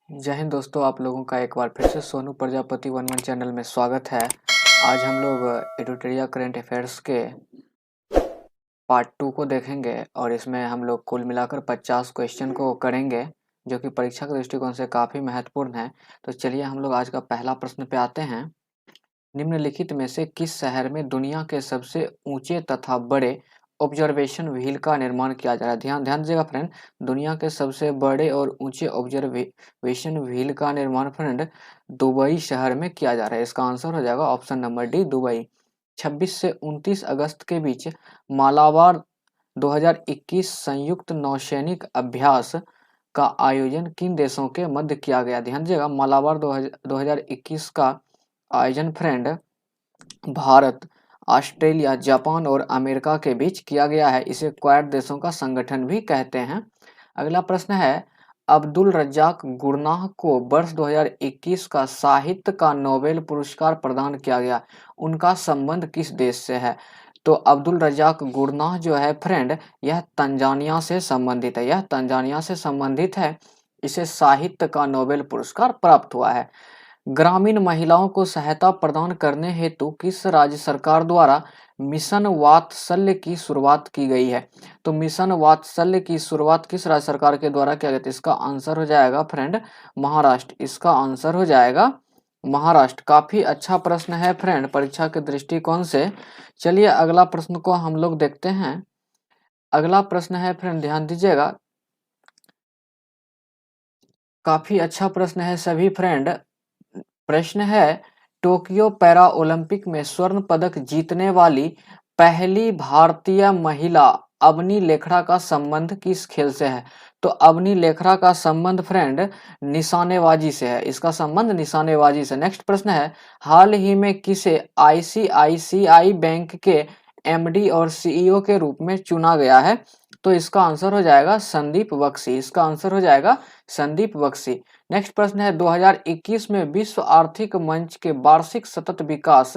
जय हिंद दोस्तों, आप लोगों का एक बार फिर से Sonu Prajapati one one channel में स्वागत है। आज हम लोग एडिटोरिया करंट अफेयर्स के पार्ट 2 को देखेंगे और इसमें हम लोग कुल मिलाकर 50 क्वेश्चन को करेंगे, जो कि परीक्षा के दृष्टिकोण से काफ़ी महत्वपूर्ण है। तो चलिए हम लोग आज का पहला प्रश्न पे आते हैं। निम्नलिखित में से किस शहर में दुनिया के सबसे ऊंचे तथा बड़े ऑब्जर्वेशन व्हील का निर्माण किया जा रहा है? ध्यान ध्यान दीजिएगा फ्रेंड, दुनिया के सबसे बड़े और ऊंचे ऑब्जर्वेशन व्हील का निर्माण फ्रेंड दुबई शहर में किया जा रहा है। इसका आंसर हो जाएगा ऑप्शन नंबर डी, दुबई। 26 से 29 अगस्त के बीच मालाबार 2021 संयुक्त नौसैनिक अभ्यास का आयोजन किन देशों के मध्य किया गया? ध्यान दीजिएगा, मालाबार 2021 का आयोजन फ्रेंड भारत, ऑस्ट्रेलिया, जापान और अमेरिका के बीच किया गया है। इसे क्वाड देशों का संगठन भी कहते हैं। अगला प्रश्न है, अब्दुल रज्जाक गुरनाह को वर्ष 2021 का साहित्य का नोबेल पुरस्कार प्रदान किया गया। उनका संबंध किस देश से है? तो अब्दुल रज्जाक गुरनाह जो है फ्रेंड, यह तंजानिया से संबंधित है। यह तंजानिया से संबंधित है। इसे साहित्य का नोबेल पुरस्कार प्राप्त हुआ है। ग्रामीण महिलाओं को सहायता प्रदान करने हेतु किस राज्य सरकार द्वारा मिशन वात्सल्य की शुरुआत की गई है? तो मिशन वात्सल्य की शुरुआत किस राज्य सरकार के द्वारा किया गया? तो इसका आंसर हो जाएगा फ्रेंड महाराष्ट्र। इसका आंसर हो जाएगा महाराष्ट्र। काफी अच्छा प्रश्न है फ्रेंड परीक्षा के दृष्टिकोण से। चलिए अगला प्रश्न को हम लोग देखते हैं। अगला प्रश्न है फ्रेंड, ध्यान दीजिएगा, काफी अच्छा प्रश्न है सभी फ्रेंड। प्रश्न है, टोक्यो पैरा ओलंपिक में स्वर्ण पदक जीतने वाली पहली भारतीय महिला अवनी लेखरा का संबंध किस खेल से है? तो अवनी लेखरा का संबंध फ्रेंड निशानेबाजी से है। इसका संबंध निशानेबाजी से। नेक्स्ट प्रश्न है, हाल ही में किसे आईसीआईसीआई बैंक के एमडी और सीईओ के रूप में चुना गया है? तो इसका आंसर हो जाएगा संदीप बख्शी। इसका आंसर हो जाएगा संदीप बख्शी। नेक्स्ट प्रश्न है, 2021 में विश्व आर्थिक मंच के वार्षिक सतत विकास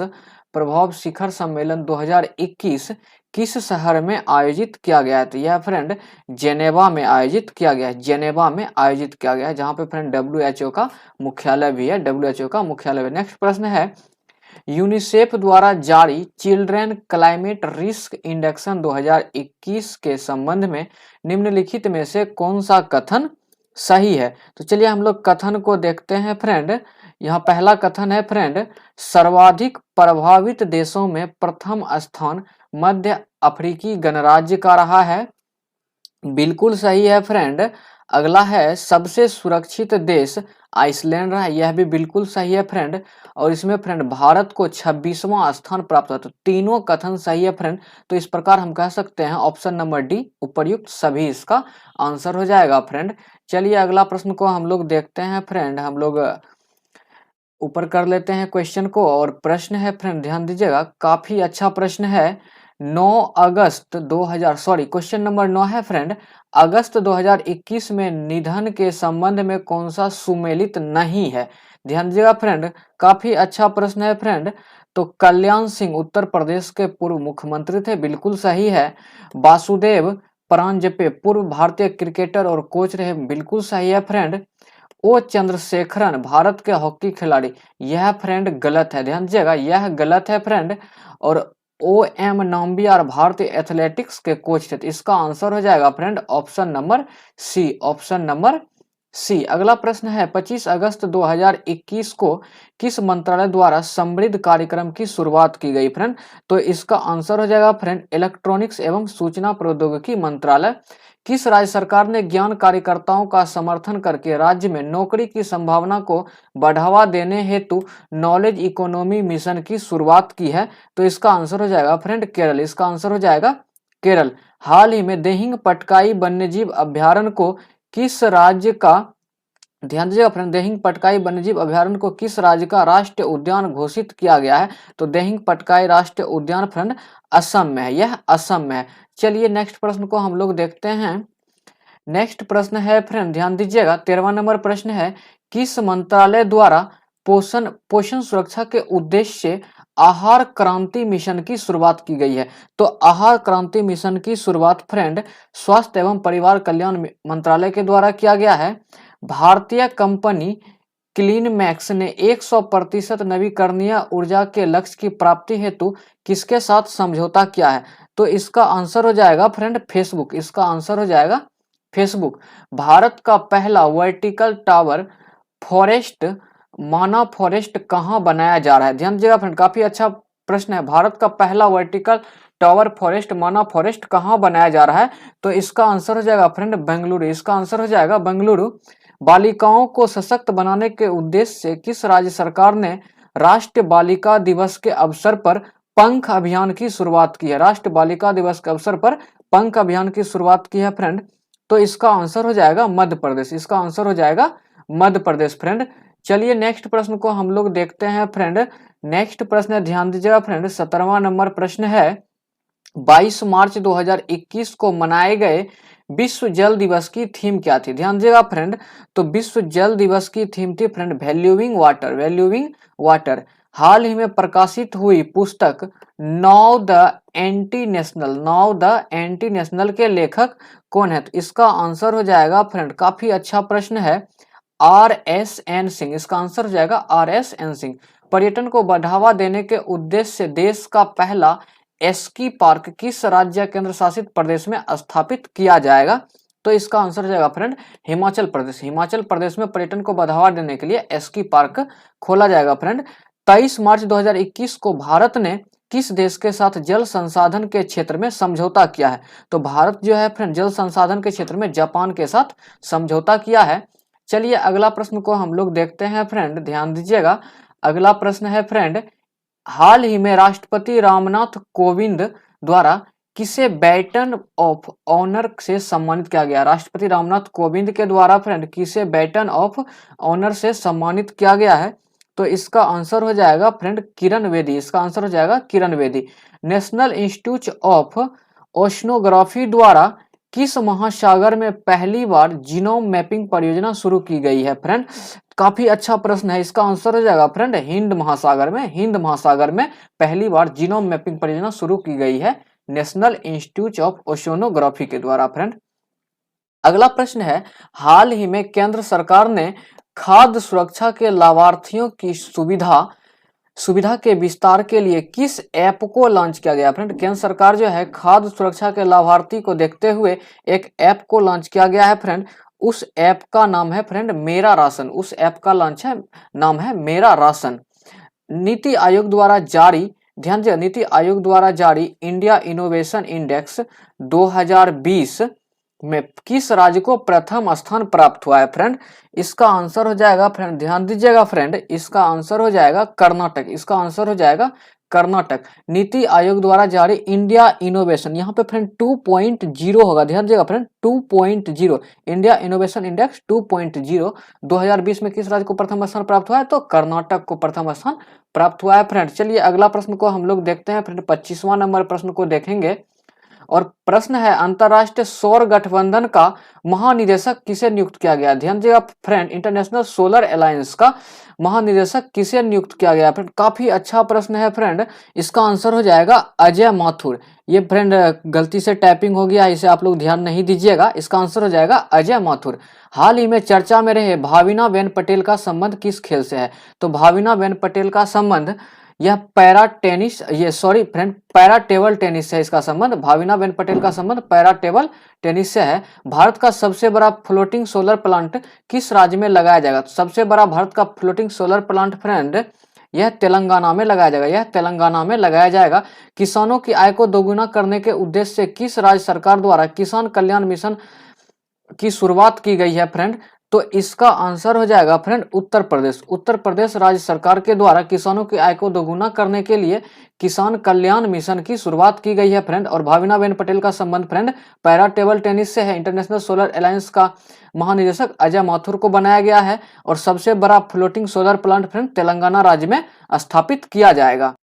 प्रभाव शिखर सम्मेलन 2021 किस शहर में आयोजित किया गया है? तो यह फ्रेंड जेनेवा में आयोजित किया गया है। जेनेवा में आयोजित किया गया है, जहां पे फ्रेंड डब्ल्यूएचओ का मुख्यालय भी है। डब्ल्यूएचओ का मुख्यालय। नेक्स्ट प्रश्न है, यूनिसेफ द्वारा जारी चिल्ड्रेन क्लाइमेट रिस्क इंडेक्सन 2021 के संबंध में निम्नलिखित में से कौन सा कथन सही है? तो चलिए हम लोग कथन को देखते हैं फ्रेंड। यहाँ पहला कथन है फ्रेंड, सर्वाधिक प्रभावित देशों में प्रथम स्थान मध्य अफ्रीकी गणराज्य का रहा है। बिल्कुल सही है फ्रेंड। अगला है, सबसे सुरक्षित देश आइसलैंड रहा है। यह भी बिल्कुल सही है फ्रेंड। और इसमें फ्रेंड भारत को 26वां स्थान प्राप्त हुआ। तो तीनों कथन सही है फ्रेंड। तो इस प्रकार हम कह सकते हैं ऑप्शन नंबर डी उपर्युक्त सभी इसका आंसर हो जाएगा फ्रेंड। चलिए अगला प्रश्न को हम लोग देखते हैं फ्रेंड। हम लोग ऊपर कर लेते हैं क्वेश्चन को। और प्रश्न है फ्रेंड, ध्यान दीजिएगा, काफी अच्छा प्रश्न है। 9 अगस्त 2000 सॉरी क्वेश्चन नंबर 9 है फ्रेंड, अगस्त 2021 में निधन के संबंध में कौन सा सुमेलित नहीं है? ध्यान दीजिएगा फ्रेंड, काफी अच्छा प्रश्न है फ्रेंड। तो कल्याण सिंह उत्तर प्रदेश के पूर्व मुख्यमंत्री थे, बिल्कुल सही है। वासुदेव परांजपे पूर्व भारतीय क्रिकेटर और कोच रहे, बिल्कुल सही है फ्रेंड। ओ चंद्रशेखरन भारत के हॉकी खिलाड़ी, यह फ्रेंड गलत है। ध्यान दीजिएगा, यह गलत है फ्रेंड। और ओ एम नाम्बियार भारतीय एथलेटिक्स के कोच थे। तो इसका आंसर हो जाएगा friend option number C. Option number C. अगला प्रश्न है, 25 अगस्त 2021 को किस मंत्रालय द्वारा समृद्ध कार्यक्रम की शुरुआत की गई फ्रेंड? तो इसका आंसर हो जाएगा फ्रेंड इलेक्ट्रॉनिक्स एवं सूचना प्रौद्योगिकी मंत्रालय। किस राज्य सरकार ने ज्ञान कार्यकर्ताओं का समर्थन करके राज्य में नौकरी की संभावना को बढ़ावा देने हेतु नॉलेज इकोनॉमी मिशन की शुरुआत की है? तो इसका आंसर हो जाएगा फ्रेंड केरल। इसका आंसर हो जाएगा केरल। हाल ही में दिहिंग पटकाई वन्यजीव अभ्यारण्य को किस राज्य का, ध्यान दीजिएगा फ्रेंड, दिहिंग पटकाई वन्यजीव अभ्यारण्य को किस राज्य का राष्ट्रीय उद्यान घोषित किया गया है? तो दिहिंग पटकाई राष्ट्रीय उद्यान फ्रेंड असम में है। यह असम में है। चलिए नेक्स्ट प्रश्न को हम लोग देखते हैं। नेक्स्ट प्रश्न है फ्रेंड, ध्यान दीजिएगा, 13वां नंबर प्रश्न है, किस मंत्रालय द्वारा पोषण सुरक्षा के उद्देश्य से आहार क्रांति मिशन की शुरुआत की गई है? तो आहार क्रांति मिशन की शुरुआत फ्रेंड स्वास्थ्य एवं परिवार कल्याण मंत्रालय के द्वारा किया गया है। भारतीय कंपनी क्लीन मैक्स ने 100% नवीकरणीय ऊर्जा के लक्ष्य की प्राप्ति हेतु किसके साथ समझौता किया है? तो इसका आंसर हो जाएगा फ्रेंड फेसबुक। इसका आंसर हो जाएगा फेसबुक। भारत का पहला वर्टिकल टावर फॉरेस्ट माना फॉरेस्ट कहाँ बनाया जा रहा है? ध्यान दीजिएगा फ्रेंड, काफी अच्छा प्रश्न है। भारत का पहला वर्टिकल टावर फॉरेस्ट माना फॉरेस्ट कहाँ बनाया जा रहा है? तो इसका आंसर हो जाएगा फ्रेंड बेंगलुरु। इसका आंसर हो जाएगा बेंगलुरु। बालिकाओं को सशक्त बनाने के उद्देश्य से किस राज्य सरकार ने राष्ट्रीय बालिका दिवस के अवसर पर पंख अभियान की शुरुआत की है? राष्ट्रीय बालिका दिवस के अवसर पर पंख अभियान की शुरुआत की है फ्रेंड। तो इसका आंसर हो जाएगा मध्य प्रदेश। इसका आंसर हो जाएगा मध्य प्रदेश फ्रेंड। चलिए नेक्स्ट प्रश्न को हम लोग देखते हैं फ्रेंड। नेक्स्ट प्रश्न है, ध्यान दीजिएगा फ्रेंड, 17वां नंबर प्रश्न है, 22 मार्च 2021 को मनाए गए विश्व जल दिवस की थीम क्या थी? ध्यान दीजिएगा फ्रेंड, तो विश्व जल दिवस की थीम थी फ्रेंड वैल्यूइंग वाटर। Valuing water. हाल ही में प्रकाशित हुई पुस्तक नाउ द एंटी नेशनल के लेखक कौन है? तो इसका आंसर हो जाएगा फ्रेंड, काफी अच्छा प्रश्न है, RSN सिंह। इसका आंसर हो जाएगा RSN सिंह। पर्यटन को बढ़ावा देने के उद्देश्य से देश का पहला एस्की पार्क किस राज्य केंद्र शासित प्रदेश में स्थापित किया जाएगा? तो इसका आंसर हो जाएगा फ्रेंड हिमाचल प्रदेश। हिमाचल प्रदेश में पर्यटन को बढ़ावा देने के लिए एस्की पार्क खोला जाएगा फ्रेंड। 23 मार्च 2021 को भारत ने किस देश के साथ जल संसाधन के क्षेत्र में समझौता किया है? तो भारत जो है फ्रेंड जल संसाधन के क्षेत्र में जापान के साथ समझौता किया है। चलिए अगला प्रश्न को हम लोग देखते हैं फ्रेंड, ध्यान दीजिएगा। अगला प्रश्न है फ्रेंड, हाल ही में राष्ट्रपति रामनाथ कोविंद द्वारा किसे बैटन ऑफ ऑनर से सम्मानित किया गया? राष्ट्रपति रामनाथ कोविंद के द्वारा फ्रेंड किसे बैटन ऑफ ऑनर से सम्मानित किया गया है? तो इसका आंसर हो जाएगा फ्रेंड किरण बेदी। इसका आंसर हो जाएगा Kiran Bedi. National Institute of Oceanography द्वारा किस महासागर में पहली बार जीनोम मैपिंग परियोजना शुरू की गई है फ्रेंड? काफी अच्छा प्रश्न है। इसका आंसर हो जाएगा फ्रेंड हिंद महासागर में। हिंद महासागर में पहली बार जीनोम मैपिंग परियोजना शुरू की गई है नेशनल इंस्टीट्यूट ऑफ ओशनोग्राफी के द्वारा फ्रेंड। अगला प्रश्न है, हाल ही में केंद्र सरकार ने खाद्य सुरक्षा के लाभार्थियों की सुविधा के विस्तार के लिए किस ऐप को लॉन्च किया गया फ्रेंड? केंद्र सरकार जो है खाद्य सुरक्षा के लाभार्थी को देखते हुए एक ऐप को लॉन्च किया गया है फ्रेंड। उस ऐप का नाम है फ्रेंड मेरा राशन। उस ऐप का नाम है मेरा राशन। नीति आयोग द्वारा जारी, ध्यान दीजिए, नीति आयोग द्वारा जारी इंडिया इनोवेशन इंडेक्स 2020 में किस राज्य को प्रथम स्थान प्राप्त हुआ है फ्रेंड? इसका आंसर हो जाएगा फ्रेंड, ध्यान दीजिएगा फ्रेंड, इसका आंसर हो जाएगा कर्नाटक। इसका आंसर हो जाएगा कर्नाटक। नीति आयोग द्वारा जारी इंडिया इनोवेशन, यहाँ पे फ्रेंड 2.0 होगा, ध्यान दीजिएगा फ्रेंड 2.0, इंडिया इनोवेशन इंडेक्स 2.0 2020 में किस राज्य को प्रथम स्थान प्राप्त हुआ है? तो कर्नाटक को प्रथम स्थान प्राप्त हुआ है फ्रेंड। चलिए अगला प्रश्न को हम लोग देखते हैं फ्रेंड, 25वां नंबर प्रश्न को देखेंगे और प्रश्न है, अंतरराष्ट्रीय सौर गठबंधन का महानिदेशक किसे नियुक्त किया गया? ध्यान दीजिएगा फ्रेंड, इंटरनेशनल सोलर अलायंस का महानिदेशक किसे नियुक्त किया गया फ्रेंड? काफी अच्छा प्रश्न है फ्रेंड। इसका आंसर हो जाएगा अजय माथुर। ये फ्रेंड गलती से टाइपिंग हो गया, इसे आप लोग ध्यान नहीं दीजिएगा। इसका आंसर हो जाएगा अजय माथुर। हाल ही में चर्चा में रहे भाविना बेन पटेल का संबंध किस खेल से है? तो भाविना बेन पटेल का संबंध यह पैरा टेबल टेनिस से है। इसका संबंध, भाविना बेन पटेल का संबंध पैरा टेबल टेनिस से है। भारत का सबसे बड़ा फ्लोटिंग सोलर प्लांट किस राज्य में लगाया जाएगा? तो सबसे बड़ा भारत का फ्लोटिंग सोलर प्लांट फ्रेंड यह तेलंगाना में लगाया जाएगा। यह तेलंगाना में लगाया जाएगा। किसानों की आय को दोगुना करने के उद्देश्य से किस राज्य सरकार द्वारा किसान कल्याण मिशन की शुरुआत की गई है फ्रेंड? तो इसका आंसर हो जाएगा फ्रेंड उत्तर प्रदेश। उत्तर प्रदेश राज्य सरकार के द्वारा किसानों की आय को दोगुना करने के लिए किसान कल्याण मिशन की शुरुआत की गई है फ्रेंड। और भाविना बेन पटेल का संबंध फ्रेंड पैरा टेबल टेनिस से है। इंटरनेशनल सोलर अलायंस का महानिदेशक अजय माथुर को बनाया गया है और सबसे बड़ा floating solar plant friend Telangana राज्य में स्थापित किया जाएगा।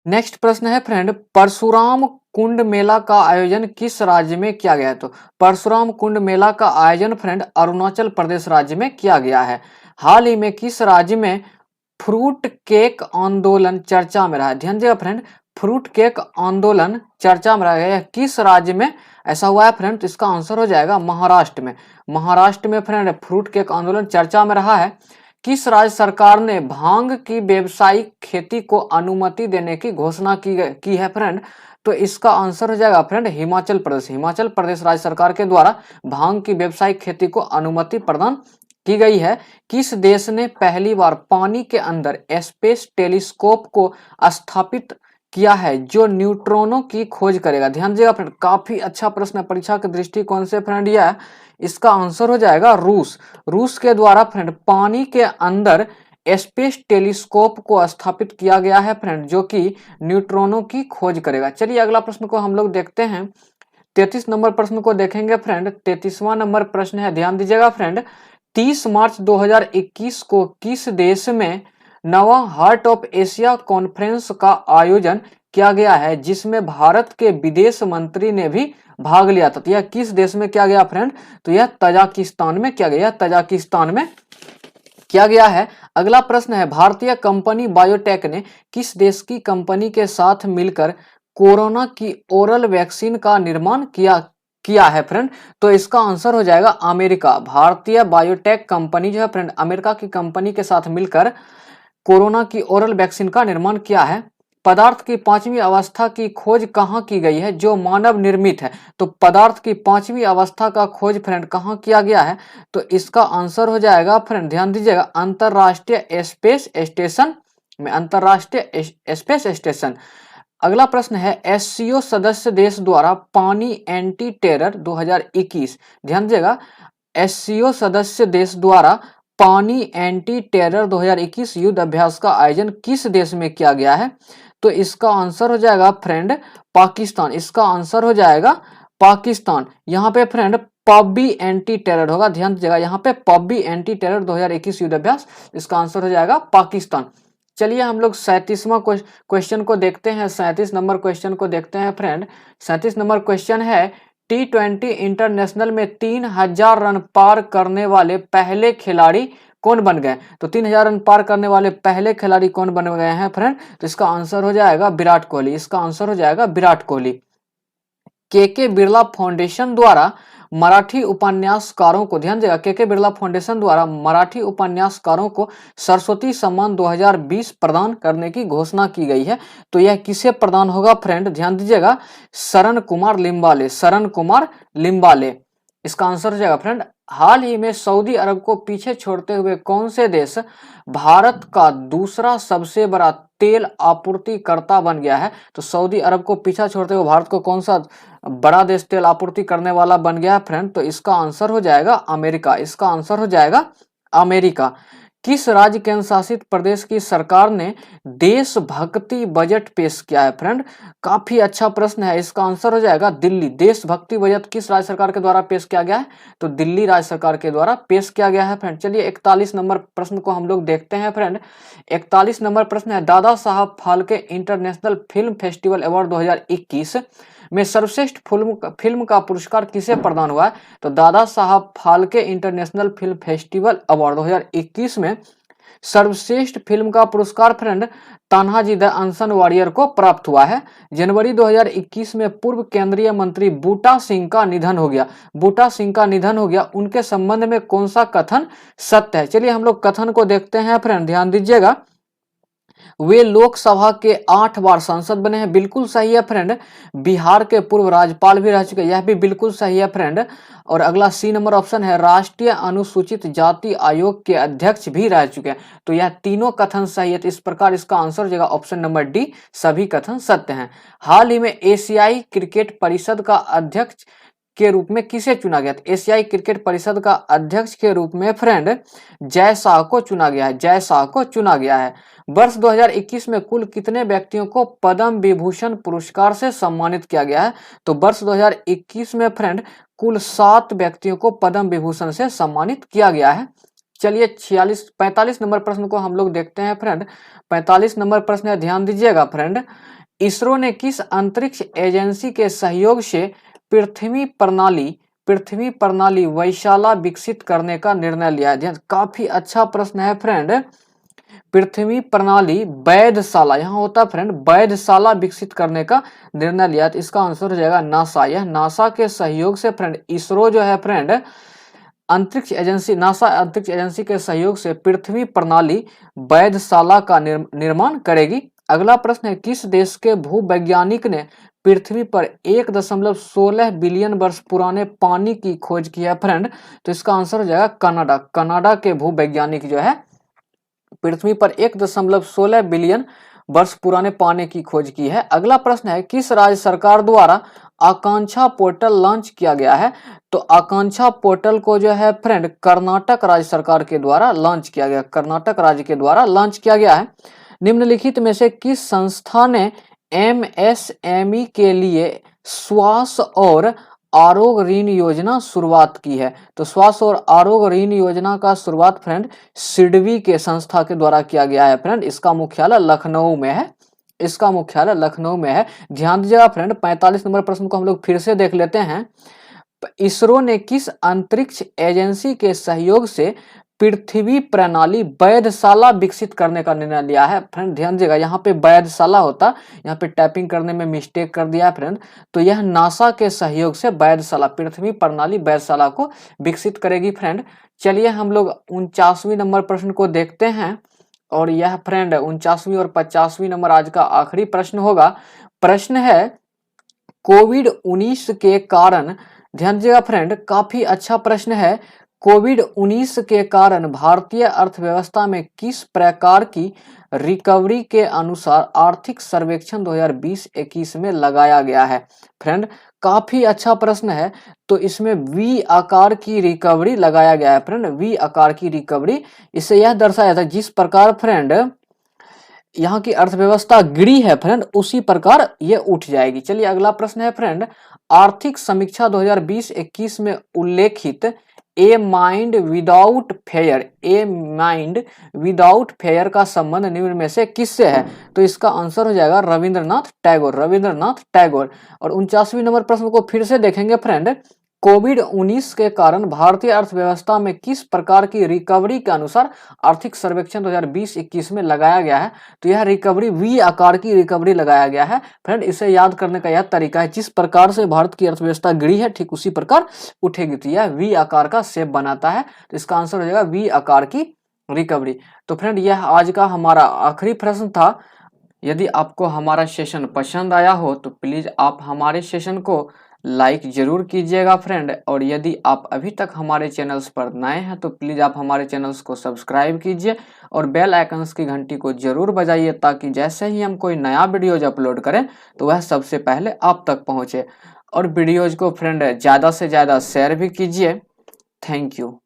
नेक्स्ट प्रश्न है फ्रेंड, परशुराम कुंड मेला का आयोजन किस राज्य में किया गया है? तो परशुराम कुंड मेला का आयोजन फ्रेंड अरुणाचल प्रदेश राज्य में किया गया है। हाल ही में किस राज्य में फ्रूट केक आंदोलन चर्चा में रहा है? ध्यान दीजिएगा फ्रेंड, फ्रूट केक आंदोलन चर्चा में रहा गया, किस राज्य में ऐसा हुआ है फ्रेंड? तो इसका आंसर हो जाएगा महाराष्ट्र में। महाराष्ट्र में फ्रेंड फ्रूट केक आंदोलन चर्चा में रहा है। किस राज्य सरकार ने भांग की व्यावसायिक खेती को अनुमति देने की घोषणा की है फ्रेंड? तो इसका आंसर हो जाएगा फ्रेंड हिमाचल प्रदेश। हिमाचल प्रदेश राज्य सरकार के द्वारा भांग की व्यावसायिक खेती को अनुमति प्रदान की गई है। किस देश ने पहली बार पानी के अंदर स्पेस टेलीस्कोप को स्थापित किया है जो न्यूट्रॉनों की खोज करेगा? ध्यान दीजिएगा फ्रेंड, काफी अच्छा प्रश्न है परीक्षा के दृष्टिकोण से फ्रेंड यह। इसका आंसर हो जाएगा रूस। रूस के द्वारा फ्रेंड पानी के अंदर स्पेस टेलीस्कोप को स्थापित किया गया है फ्रेंड, जो कि न्यूट्रॉनों की खोज करेगा। चलिए अगला प्रश्न को हम लोग देखते हैं। 33 नंबर प्रश्न को देखेंगे फ्रेंड। 33वां नंबर प्रश्न है, ध्यान दीजिएगा फ्रेंड। 30 मार्च 2021 को किस देश में नवा हार्ट ऑफ एशिया कॉन्फ्रेंस का आयोजन किया गया है, जिसमें भारत के विदेश मंत्री ने भी भाग लिया था? तो यह किस देश में किया गया फ्रेंड? तो यह तजाकिस्तान में किया गया, तजाकिस्तान में किया गया है। अगला प्रश्न है, भारतीय कंपनी बायोटेक ने किस देश की कंपनी के साथ मिलकर कोरोना की ओरल वैक्सीन का निर्माण किया है फ्रेंड? तो इसका आंसर हो जाएगा अमेरिका। भारतीय बायोटेक कंपनी जो है फ्रेंड अमेरिका की कंपनी के साथ मिलकर कोरोना की ओरल वैक्सीन का निर्माण किया है। पदार्थ की पांचवी अवस्था की खोज कहाँ की गई है जो मानव निर्मित है? तो पदार्थ की पांचवी अवस्था का खोज फ्रेंड कहाँ किया गया है? तो इसका आंसर हो जाएगा फ्रेंड, ध्यान दीजिएगा, अंतरराष्ट्रीय स्पेस स्टेशन में, अंतरराष्ट्रीय स्पेस स्टेशन। अगला प्रश्न है, एससीओ सदस्य देश द्वारा पानी एंटी टेरर 2021, ध्यान दीजिएगा, एससीओ सदस्य देश द्वारा पानी एंटी टेरर 2021 युद्ध अभ्यास का आयोजन किस देश में किया गया है? तो इसका आंसर हो जाएगा फ्रेंड पाकिस्तान। इसका आंसर हो जाएगा पाकिस्तान। यहाँ पे फ्रेंड पबी एंटी टेरर होगा, ध्यान दीजिएगा, यहाँ पे पबी एंटी टेरर 2021 युद्ध अभ्यास, इसका आंसर हो जाएगा पाकिस्तान। चलिए हम लोग 37वां क्वेश्चन को देखते हैं। 37 नंबर क्वेश्चन को देखते हैं फ्रेंड। 37 नंबर क्वेश्चन है, T20 इंटरनेशनल में 3000 रन पार करने वाले पहले खिलाड़ी कौन बन गए? तो 3000 रन पार करने वाले पहले खिलाड़ी कौन बन गए हैं फ्रेंड? तो इसका आंसर हो जाएगा विराट कोहली। इसका आंसर हो जाएगा विराट कोहली। के बिरला फाउंडेशन द्वारा मराठी उपन्यासकारों को, ध्यान देगा, के बिरला फाउंडेशन द्वारा मराठी उपन्यासकारों को सरस्वती सम्मान 2020 प्रदान करने की घोषणा की गई है। तो यह किसे प्रदान होगा फ्रेंड? ध्यान दीजिएगा, शरण कुमार लिम्बाले, शरण कुमार लिम्बाले। इसका आंसर हो जाएगा फ्रेंड। हाल ही में सऊदी अरब को पीछे छोड़ते हुए कौन से देश भारत का दूसरा सबसे बड़ा तेल आपूर्तिकर्ता बन गया है? तो सऊदी अरब को पीछा छोड़ते हुए भारत को कौन सा बड़ा देश तेल आपूर्ति करने वाला बन गया है फ्रेंड? तो इसका आंसर हो जाएगा अमेरिका। इसका आंसर हो जाएगा अमेरिका। किस राज्य केंद्र शासित प्रदेश की सरकार ने देशभक्ति बजट पेश किया है फ्रेंड? काफी अच्छा प्रश्न है। इसका आंसर हो जाएगा दिल्ली। देशभक्ति बजट किस राज्य सरकार के द्वारा पेश किया गया है? तो दिल्ली राज्य सरकार के द्वारा पेश किया गया है फ्रेंड। चलिए 41 नंबर प्रश्न को हम लोग देखते हैं फ्रेंड। 41 नंबर प्रश्न है, Dada Saheb Phalke international film festival award 2021 में सर्वश्रेष्ठ फिल्म का पुरस्कार किसे प्रदान हुआ है? तो Dada Saheb Phalke international film festival award 2021 में सर्वश्रेष्ठ फिल्म का पुरस्कार फ्रेंड तान्हाजी द अनसन वॉरियर को प्राप्त हुआ है। जनवरी 2021 में पूर्व केंद्रीय मंत्री बूटा सिंह का निधन हो गया। बूटा सिंह का निधन हो गया, उनके संबंध में कौन सा कथन सत्य है? चलिए हम लोग कथन को देखते हैं फ्रेंड, ध्यान दीजिएगा। वे लोकसभा के 8 बार सांसद बने हैं, बिल्कुल सही है फ्रेंड। बिहार के पूर्व राज्यपाल भी रह चुके हैं, यह भी बिल्कुल सही है फ्रेंड। और अगला सी नंबर ऑप्शन है, राष्ट्रीय अनुसूचित जाति आयोग के अध्यक्ष भी रह चुके हैं। तो यह तीनों कथन सही है। तो इस प्रकार इसका आंसर हो जाएगा ऑप्शन नंबर डी, सभी कथन सत्य हैं। हाल ही में एशियाई क्रिकेट परिषद का अध्यक्ष के रूप में किसे चुना गया? एशियाई क्रिकेट परिषद का अध्यक्ष के रूप में फ्रेंड जय शाह को चुना गया है, जय शाह को चुना गया है। वर्ष 2021 में कुल कितने व्यक्तियों को पद्म विभूषण पुरस्कार से सम्मानित किया गया है? तो वर्ष 2021 में फ्रेंड कुल 7 व्यक्तियों को पद्म विभूषण से सम्मानित किया गया है। चलिए 45 नंबर प्रश्न को हम लोग देखते हैं फ्रेंड। 45 नंबर प्रश्न है, ध्यान दीजिएगा फ्रेंड। इसरो ने किस अंतरिक्ष एजेंसी के सहयोग से पृथ्वी प्रणाली वैशाला विकसित करने का निर्णय लिया है? काफी अच्छा प्रश्न है फ्रेंड। पृथ्वी प्रणाली वैधशाला, यहाँ होता है फ्रेंड वैधशाला विकसित करने का निर्णय लिया। तो इसका आंसर हो जाएगा नासा। यह नासा के सहयोग से फ्रेंड इसरो जो है फ्रेंड अंतरिक्ष एजेंसी, नासा अंतरिक्ष एजेंसी के सहयोग से पृथ्वी प्रणाली वैधशाला का निर्माण करेगी। अगला प्रश्न है, किस देश के भूवैज्ञानिक ने पृथ्वी पर 1.16 बिलियन वर्ष पुराने पानी की खोज की है फ्रेंड? तो इसका आंसर हो जाएगा कनाडा। कनाडा के भूवैज्ञानिक जो है पृथ्वी पर 1.16 बिलियन वर्ष पुराने पानी की खोज की है। अगला प्रश्न है, किस राज्य सरकार द्वारा आकांक्षा पोर्टल लॉन्च किया गया है? तो आकांक्षा पोर्टल को जो है फ्रेंड कर्नाटक राज्य सरकार के द्वारा लॉन्च किया गया, कर्नाटक राज्य के द्वारा लॉन्च किया गया है। निम्नलिखित में से किस संस्था ने एमएसएमई के लिए स्वास्थ्य और आरोग्य ऋण योजना शुरुआत की है? तो स्वास्थ्य और आरोग्य ऋण योजना का शुरुआत फ्रेंड सिडबी के संस्था के द्वारा किया गया है फ्रेंड। इसका मुख्यालय लखनऊ में है, इसका मुख्यालय लखनऊ में है। ध्यान दीजिएगा फ्रेंड। 45 नंबर प्रश्न को हम लोग फिर से देख लेते हैं। इसरो ने किस अंतरिक्ष एजेंसी के सहयोग से पृथ्वी प्रणाली वैधशाला विकसित करने का निर्णय लिया है? फ्रेंड ध्यान दीजिएगा, यहाँ पे वैधशाला होता, यहाँ पे टाइपिंग करने में मिस्टेक कर दिया है फ्रेंड। तो यह नासा के सहयोग से वैधशाला, पृथ्वी प्रणाली वैधशाला को विकसित करेगी फ्रेंड। चलिए हम लोग 49वीं नंबर प्रश्न को देखते हैं और यह फ्रेंड 49वीं और 50वीं नंबर आज का आखिरी प्रश्न होगा। प्रश्न है, कोविड-19 के कारण, ध्यान दीजिएगा फ्रेंड काफी अच्छा प्रश्न है, कोविड-19 के कारण भारतीय अर्थव्यवस्था में किस प्रकार की रिकवरी के अनुसार आर्थिक सर्वेक्षण 2020-21 में लगाया गया है? फ्रेंड काफी अच्छा प्रश्न है। तो इसमें वी आकार की रिकवरी लगाया गया है फ्रेंड, वी आकार की रिकवरी। इससे यह दर्शाया था जिस प्रकार फ्रेंड यहाँ की अर्थव्यवस्था गिरी है फ्रेंड, उसी प्रकार ये उठ जाएगी। चलिए अगला प्रश्न है फ्रेंड, आर्थिक समीक्षा 2020-21 में उल्लेखित a mind without fair, a mind without fair का संबंध निम्न में से किससे है? तो इसका आंसर हो जाएगा रविंद्रनाथ टैगोर, रविंद्रनाथ टैगोर। और 49वीं नंबर प्रश्न को फिर से देखेंगे फ्रेंड, कोविड-19 के कारण भारतीय अर्थव्यवस्था में किस प्रकार की रिकवरी के अनुसार आर्थिक सर्वेक्षण 2020-21 में लगाया गया है? तो यह रिकवरी वी आकार की रिकवरी लगाया गया है फ्रेंड। इसे याद करने का यह तरीका है, जिस प्रकार से भारत की अर्थव्यवस्था गिरी है ठीक उसी प्रकार उठेगी। तो यह वी आकार का शेप बनाता है। तो इसका आंसर हो जाएगा वी आकार की रिकवरी। तो फ्रेंड यह आज का हमारा आखिरी प्रश्न था। यदि आपको हमारा सेशन पसंद आया हो तो प्लीज आप हमारे सेशन को लाइक जरूर कीजिएगा फ्रेंड। और यदि आप अभी तक हमारे चैनल्स पर नए हैं तो प्लीज आप हमारे चैनल्स को सब्सक्राइब कीजिए और बेल आइकन्स की घंटी को जरूर बजाइए, ताकि जैसे ही हम कोई नया वीडियोज अपलोड करें तो वह सबसे पहले आप तक पहुंचे। और वीडियोज को फ्रेंड ज़्यादा से ज़्यादा शेयर भी कीजिए। Thank you.